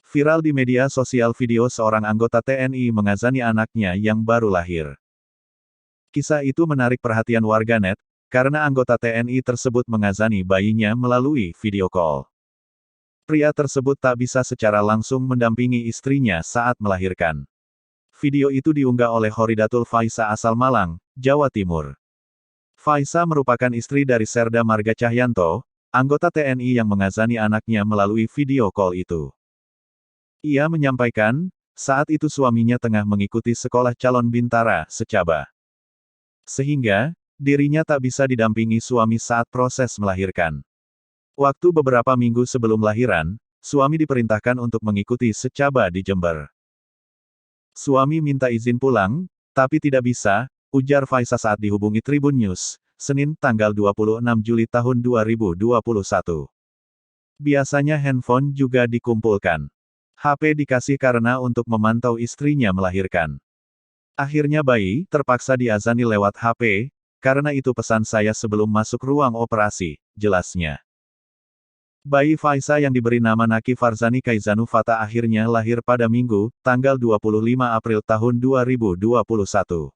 Viral di media sosial video seorang anggota TNI mengazani anaknya yang baru lahir. Kisah itu menarik perhatian warganet, karena anggota TNI tersebut mengazani bayinya melalui video call. Pria tersebut tak bisa secara langsung mendampingi istrinya saat melahirkan. Video itu diunggah oleh Horidatul Faisa asal Malang, Jawa Timur. Faisa merupakan istri dari Serda Marga Cahyanto, anggota TNI yang mengazani anaknya melalui video call itu. Ia menyampaikan, saat itu suaminya tengah mengikuti sekolah calon bintara, Secaba. Sehingga, dirinya tak bisa didampingi suami saat proses melahirkan. Waktu beberapa minggu sebelum lahiran, suami diperintahkan untuk mengikuti Secaba di Jember. Suami minta izin pulang, tapi tidak bisa, ujar Faisa saat dihubungi Tribun News, Senin tanggal 26 Juli tahun 2021. Biasanya handphone juga dikumpulkan. HP dikasih karena untuk memantau istrinya melahirkan. Akhirnya bayi terpaksa diazani lewat HP, karena itu pesan saya sebelum masuk ruang operasi, jelasnya. Bayi Faisa yang diberi nama Naki Farzani Kaizanu Fata akhirnya lahir pada Minggu, tanggal 25 April tahun 2021.